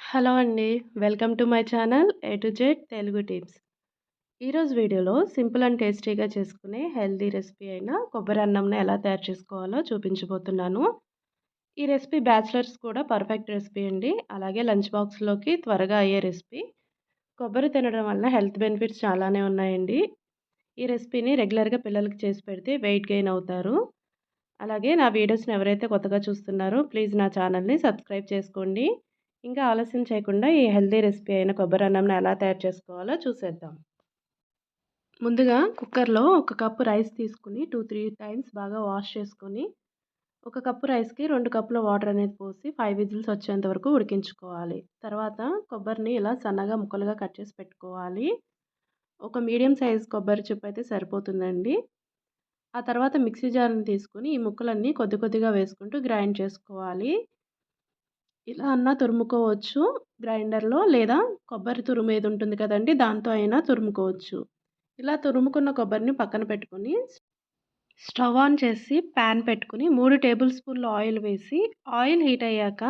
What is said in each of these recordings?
Hello అండి. Welcome to my channel A to Z Telugu tips. ఈరోజు వీడియోలో సింపుల్ అండ్ టేస్టీగా చేసుకునే హెల్తీ రెసిపీ అయిన కొబ్బరి అన్నంని ఎలా తయారు చేసుకోవాలో చూపించబోతున్నాను. ఈ రెసిపీ బ్యాచిలర్స్ కూడా పర్ఫెక్ట్ రెసిపీ అండి. అలాగే లంచ్ బాక్స్‌లోకి త్వరగా అయ్యే రెసిపీ. కొబ్బరి తినడం వల్ల హెల్త్ బెనిఫిట్స్ చాలానే ఉన్నాయండి. ఈ రెసిపీని రెగ్యులర్‌గా పిల్లలకి చేసి పెడితే వెయిట్ గెయిన్ అవుతారు. అలాగే నా వీడియోస్‌ని ఎవరైతే కొత్తగా చూస్తున్నారో ప్లీజ్ నా ఛానల్‌ని సబ్స్క్రైబ్ చేసుకోండి. ఇంకా ఆలస్యం చేయకుండా ఈ హెల్తీ రెసిపీ అయిన కొబ్బరి అన్నంని ఎలా తయారు చేసుకోవాలో చూసేద్దాం. ముందుగా కుక్కర్‌లో ఒక కప్పు రైస్ తీసుకొని 2, 3 టైమ్స్ బాగా వాష్ చేసుకొని, ఒక కప్పు రైస్‌కి 2 కప్పుల వాటర్ అనేది పోసి 5 విజిల్స్ వచ్చేంత వరకు ఉడికించుకోవాలి. తర్వాత కొబ్బరిని ఇలా సన్నగా ముక్కలుగా కట్ చేసి పెట్టుకోవాలి. ఒక మీడియం సైజ్ కొబ్బరి చిప్ప అయితే సరిపోతుందండి. ఆ తర్వాత మిక్సీ జార్‌ని తీసుకొని ఈ ముక్కలన్నీ కొద్ది కొద్దిగా వేసుకుంటూ గ్రైండ్ చేసుకోవాలి. ఇలా అన్నా తురుముకోవచ్చు గ్రైండర్‌లో, లేదా కొబ్బరి తురుమేది ఉంటుంది కదండీ! దాంతో అయినా తురుముకోవచ్చు. ఇలా తురుముకున్న కొబ్బరిని పక్కన పెట్టుకొని స్టవ్ ఆన్ చేసి పాన్ పెట్టుకొని 3 టేబుల్ స్పూన్‌ల ఆయిల్ వేసి, ఆయిల్ హీట్ అయ్యాక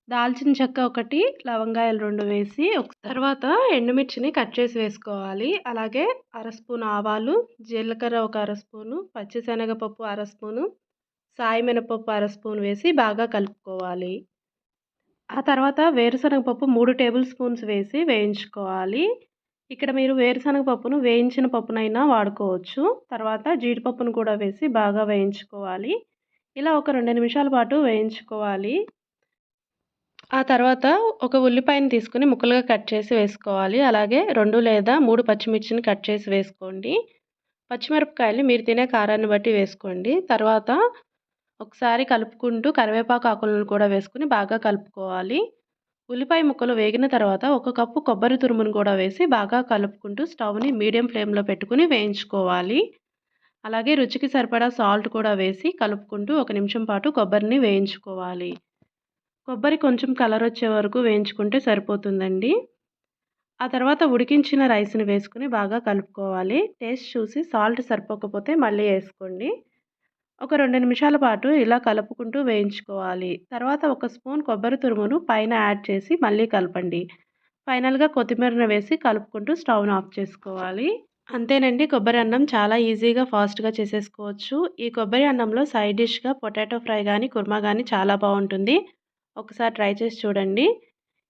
దాల్చిన చెక్క 1, లవంగాయలు 2 వేసి తర్వాత ఎండుమిర్చిని కట్ చేసి వేసుకోవాలి. అలాగే అర స్పూన్ ఆవాలు, జీలకర్ర ఒక అర స్పూను, పచ్చిశనగపప్పు అర స్పూను, సాయి మినపప్పు అర స్పూన్ వేసి బాగా కలుపుకోవాలి. ఆ తర్వాత వేరుశనగ పప్పు 3 టేబుల్ స్పూన్స్ వేసి వేయించుకోవాలి. ఇక్కడ మీరు వేరుశనగ పప్పును వేయించిన పప్పునైనా వాడుకోవచ్చు. తర్వాత జీడిపప్పును కూడా వేసి బాగా వేయించుకోవాలి. ఇలా ఒక 2 నిమిషాల పాటు వేయించుకోవాలి. ఆ తర్వాత ఒక ఉల్లిపాయను తీసుకొని ముక్కలుగా కట్ చేసి వేసుకోవాలి. అలాగే 2 లేదా 3 పచ్చిమిర్చిని కట్ చేసి వేసుకోండి. పచ్చిమిరపకాయలు మీరు తినే కారాన్ని బట్టి వేసుకోండి. తర్వాత ఒకసారి కలుపుకుంటూ కరివేపాకు ఆకులను కూడా వేసుకొని బాగా కలుపుకోవాలి. ఉల్లిపాయ ముక్కలు వేగిన తర్వాత ఒక కప్పు కొబ్బరి తురుమును కూడా వేసి బాగా కలుపుకుంటూ స్టవ్‌ని మీడియం ఫ్లేమ్‌లో పెట్టుకొని వేయించుకోవాలి. అలాగే రుచికి సరిపడా సాల్ట్ కూడా వేసి కలుపుకుంటూ 1 నిమిషం పాటు కొబ్బరిని వేయించుకోవాలి. కొబ్బరి కొంచెం కలర్ వచ్చే వరకు వేయించుకుంటే సరిపోతుందండి. ఆ తర్వాత ఉడికించిన రైస్‌ని వేసుకొని బాగా కలుపుకోవాలి. టేస్ట్ చూసి సాల్ట్ సరిపోకపోతే మళ్ళీ ఏసుకోండి. ఒక 2 నిమిషాల పాటు ఇలా కలుపుకుంటూ వేయించుకోవాలి. తర్వాత ఒక స్పూన్ కొబ్బరి తురుమును పైన యాడ్ చేసి మళ్ళీ కలపండి. ఫైనల్‌గా కొత్తిమీరను వేసి కలుపుకుంటూ స్టవ్‌ని ఆఫ్ చేసుకోవాలి. అంతేనండి, కొబ్బరి అన్నం చాలా ఈజీగా, ఫాస్ట్‌గా చేసేసుకోవచ్చు. ఈ కొబ్బరి అన్నంలో సైడ్ డిష్‌గా పొటాటో ఫ్రై గానీ, కుర్మా గానీ చాలా బావుంటుంది. ఒకసారి ట్రై చేసి చూడండి.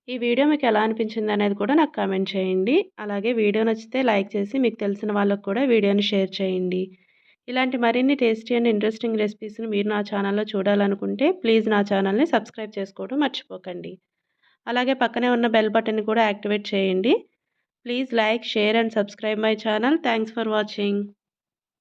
ఈ వీడియో మీకు ఎలా అనిపించిందనేది కూడా నాకు కామెంట్ చేయండి. అలాగే వీడియో నచ్చితే లైక్ చేసి మీకు తెలిసిన వాళ్ళకి కూడా వీడియోని షేర్ చేయండి. ఇలాంటి మరిన్ని టేస్టీ అండ్ ఇంట్రెస్టింగ్ రెసిపీస్‌ని మీరు నా ఛానల్‌లో చూడాలనుకుంటే ప్లీజ్ నా ఛానల్‌ని సబ్స్క్రైబ్ చేసుకోవడం మర్చిపోకండి. అలాగే పక్కనే ఉన్న బెల్ బటన్‌ని కూడా యాక్టివేట్ చేయండి. Please like, share and subscribe my channel. Thanks for watching.